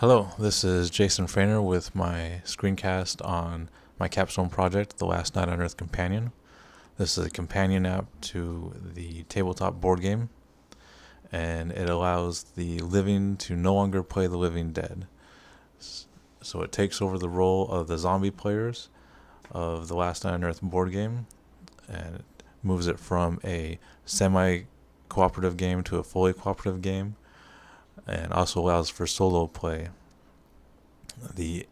Hello, this is Jason Frainer with my screencast on my Capstone project, The Last Night on Earth Companion. This is a companion app to the tabletop board game, and it allows the living to no longer play the living dead. So it takes over the role of the zombie players of The Last Night on Earth board game, and it moves it from a semi-cooperative game to a fully cooperative game, and also allows for solo play. The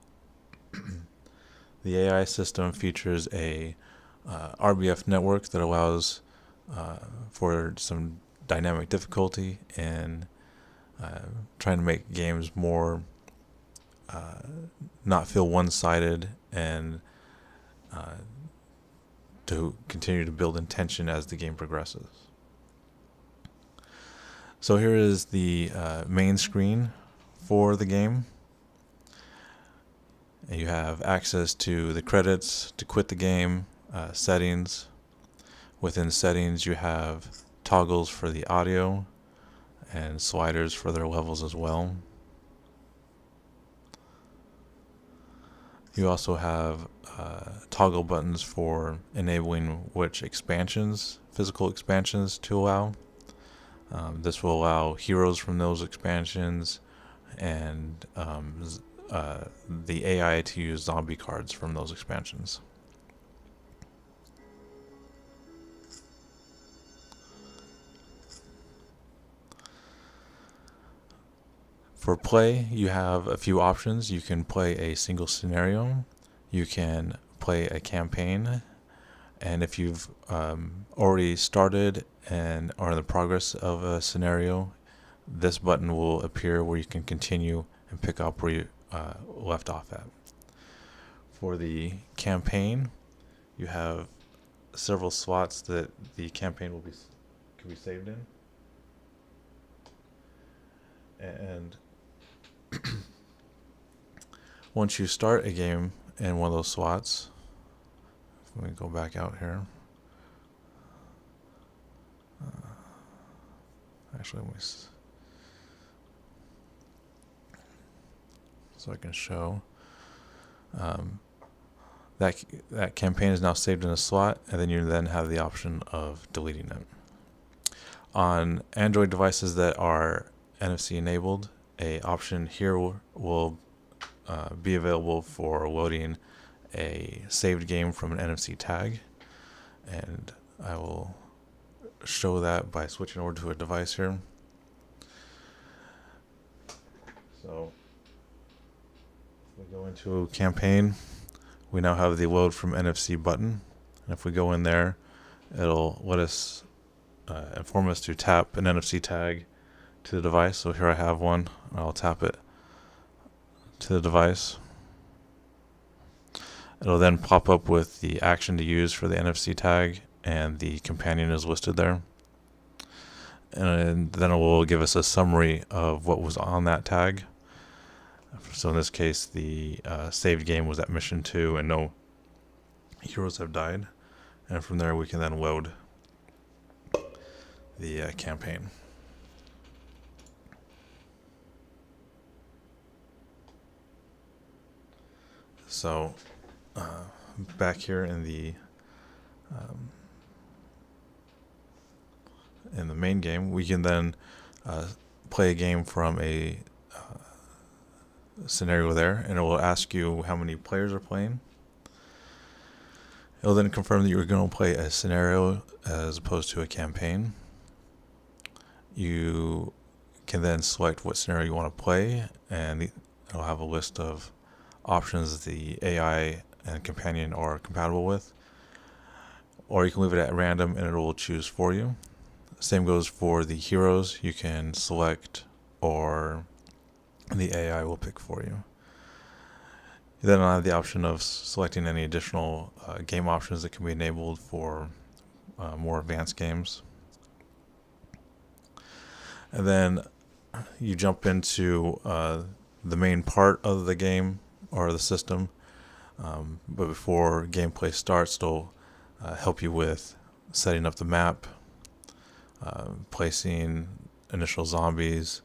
the AI system features a RBF network that allows for some dynamic difficulty and trying to make games more not feel one-sided and to continue to build in tension as the game progresses. So here is the main screen for the game. And you have access to the credits to quit the game, settings. Within settings, you have toggles for the audio and sliders for their levels as well. You also have toggle buttons for enabling which expansions, physical expansions, to allow. This will allow heroes from those expansions and the AI to use zombie cards from those expansions. For play, you have a few options. You can play a single scenario, you can play a campaign, and if you've already started and are in the progress of a scenario, this button will appear where you can continue and pick up where you left off at. For the campaign, you have several slots that the campaign can be saved in, and once you start a game in one of those slots, let me go back out here. Actually, let me so I can show that campaign is now saved in a slot, and then you have the option of deleting it. On Android devices that are NFC enabled, a option here will be available for loading a saved game from an NFC tag, and I will show that by switching over to a device here. So we go into a campaign, we now have the load from NFC button, and if we go in there, it'll let us inform us to tap an NFC tag to the device. So here I have one, I'll tap it to the device. It'll then pop up with the action to use for the NFC tag, and the companion is listed there. And then it will give us a summary of what was on that tag. So in this case, the saved game was at mission 2 and no heroes have died. And from there we can then load the campaign. So back here in the main game, we can then play a game from a scenario there, and it will ask you how many players are playing. It'll then confirm that you're going to play a scenario as opposed to a campaign. You can then select what scenario you want to play, and it'll have a list of options the AI and companion are compatible with, or you can leave it at random and it will choose for you. Same goes for the heroes. You can select, or the AI will pick for you. You then have the option of selecting any additional game options that can be enabled for more advanced games. And then you jump into the main part of the game or the system, but before gameplay starts, they'll help you with setting up the map, placing initial zombies,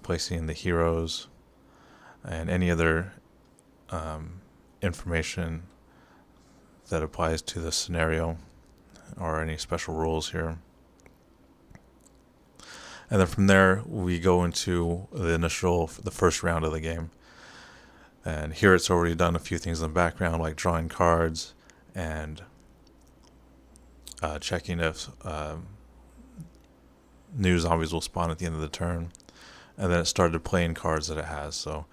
placing the heroes, and any other information that applies to the scenario or any special rules here. And then from there, we go into the first round of the game. And here it's already done a few things in the background, like drawing cards and checking if new zombies will spawn at the end of the turn. And then it started playing cards that it has. So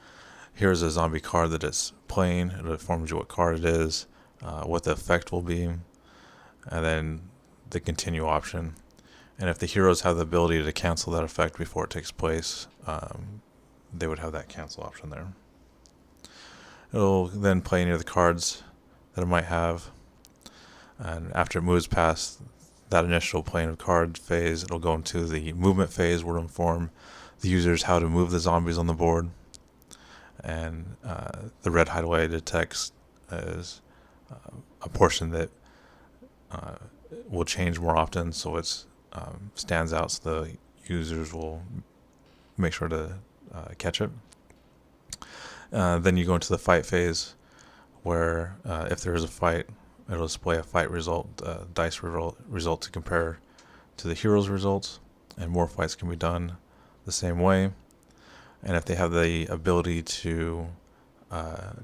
here's a zombie card that it's playing. It informs you what card it is, what the effect will be, and then the continue option. And if the heroes have the ability to cancel that effect before it takes place, they would have that cancel option there. It'll then play any of the cards that it might have, and after it moves past that initial playing of card phase, it'll go into the movement phase, where it'll inform the users how to move the zombies on the board. And the red highlighted text is a portion that will change more often, so it's stands out, so the users will make sure to catch it. Then you go into the fight phase, where if there is a fight, it'll display a fight result, dice result to compare to the hero's results, and more fights can be done the same way. And if they have the ability to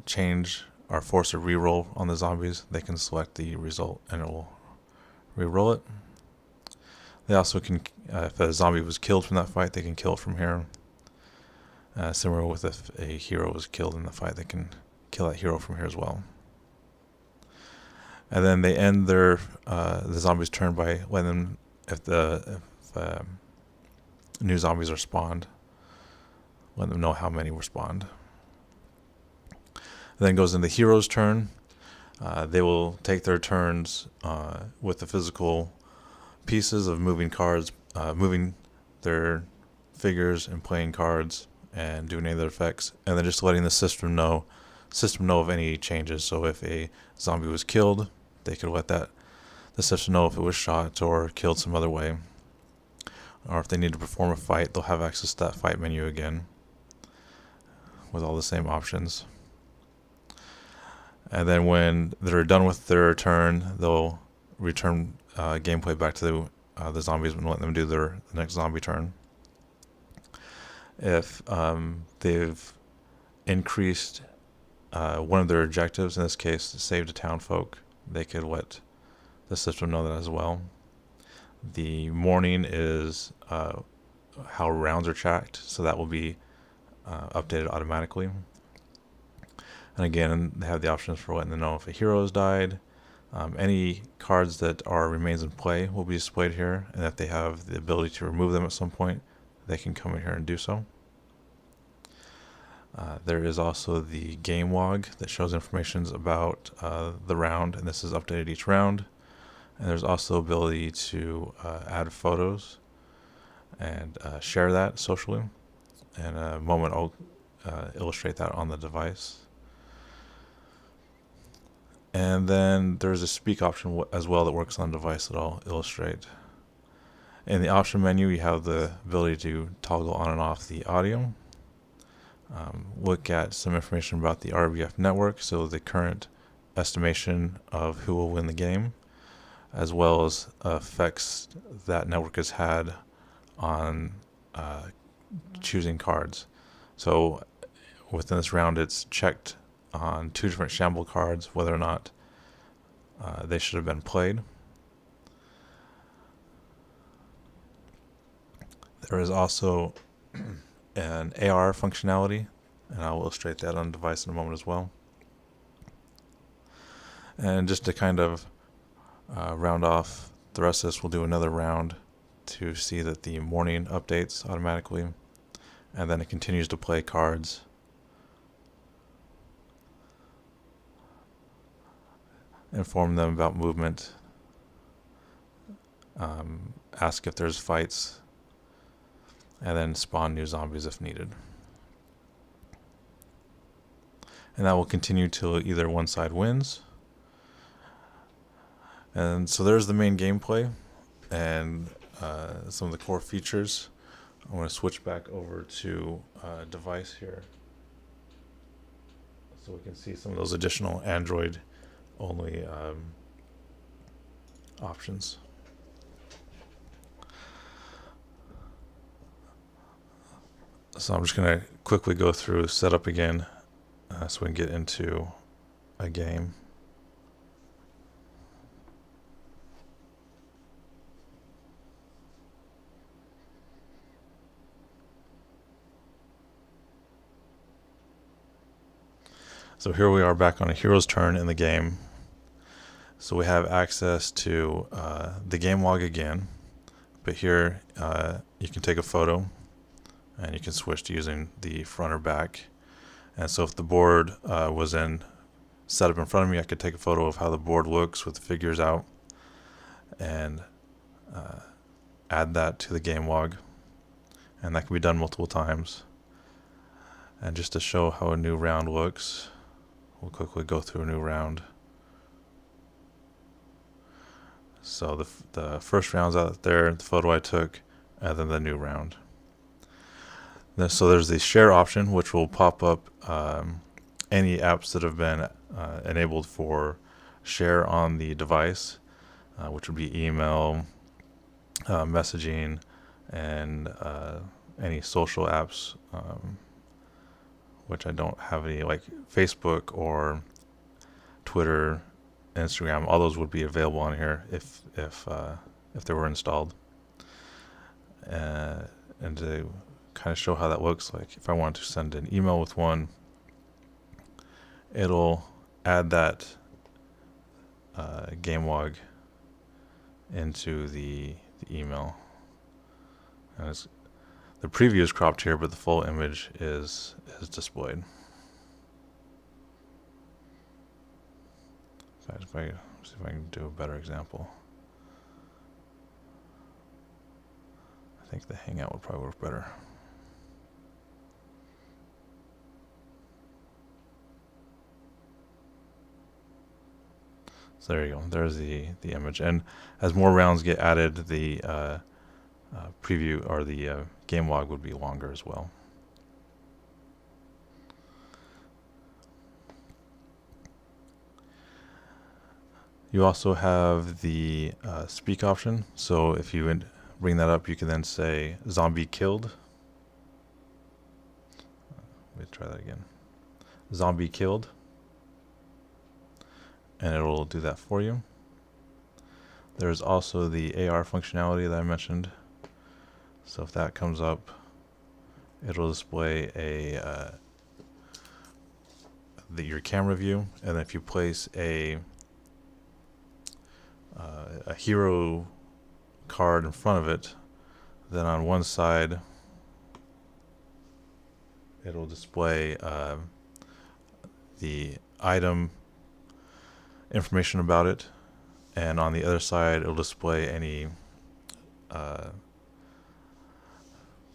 change or force a reroll on the zombies, they can select the result and it will reroll it. They also can, if a zombie was killed from that fight, they can kill it from here. Similar with if a hero was killed in the fight, they can kill that hero from here as well. And then they end the zombies' turn by letting them, if new zombies are spawned, let them know how many were spawned. And then goes into the hero's turn. They will take their turns with the physical pieces of moving cards, moving their figures and playing cards and doing any of their effects, and then just letting the system know of any changes. So if a zombie was killed, they could let the system know if it was shot or killed some other way. Or if they need to perform a fight, they'll have access to that fight menu again with all the same options. And then when they're done with their turn, they'll return gameplay back to the zombies and let them do the next zombie turn. If they've increased one of their objectives, in this case, save the town folk, they could let the system know that as well. The morning is how rounds are tracked, so that will be updated automatically. And again, they have the options for letting them know if a hero has died. Any cards that are remains in play will be displayed here, and if they have the ability to remove them at some point, they can come in here and do so. There is also the game log that shows information about the round, and this is updated each round. And there's also ability to add photos and share that socially. In a moment, I'll illustrate that on the device. And then there's a speak option as well that works on the device that I'll illustrate. In the option menu, you have the ability to toggle on and off the audio. Look at some information about the RBF network, so the current estimation of who will win the game, as well as effects that network has had on choosing cards. So within this round, it's checked on 2 different shamble cards whether or not they should have been played. There is also an AR functionality, and I'll illustrate that on the device in a moment as well. And just to kind of round off the rest of this, we'll do another round to see that the morning updates automatically, and then it continues to play cards. Inform them about movement, ask if there's fights, and then spawn new zombies if needed. And that will continue till either one side wins. And so there's the main gameplay and some of the core features. I'm going to switch back over to device here. So we can see some of those additional Android only options. So I'm just going to quickly go through setup again so we can get into a game. So here we are back on a hero's turn in the game. So we have access to the game log again, but here you can take a photo and you can switch to using the front or back. And so if the board was set up in front of me, I could take a photo of how the board looks with the figures out and add that to the game log. And that can be done multiple times. And just to show how a new round looks, we'll quickly go through a new round. So the first round's out there, the photo I took, and then the new round. So there's the share option, which will pop up any apps that have been enabled for share on the device, which would be email, messaging, and any social apps, which I don't have any, like Facebook or Twitter, Instagram. All those would be available on here if they were installed. And to kind of show how that looks, like if I want to send an email with one, it'll add that game log into the email. And the preview is cropped here, but the full image is displayed. So see if I can do a better example. I think the Hangout would probably work better. So there you go. There's the image. And as more rounds get added, the preview or the game log would be longer as well. You also have the speak option. So if you bring that up, you can then say zombie killed. Let me try that again. Zombie killed. And it will do that for you. There's also the AR functionality that I mentioned. So if that comes up, it'll display your camera view, and if you place a hero card in front of it, then on one side it'll display the item information about it, and on the other side it'll display any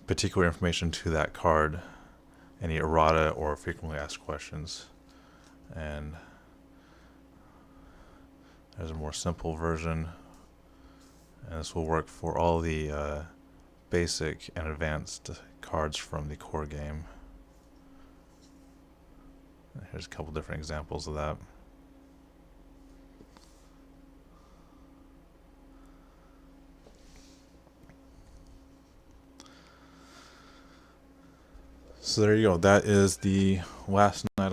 particular information to that card, any errata or frequently asked questions. And there's a more simple version, and this will work for all the basic and advanced cards from the core game. Here's a couple different examples of that. So there you go. That is the last night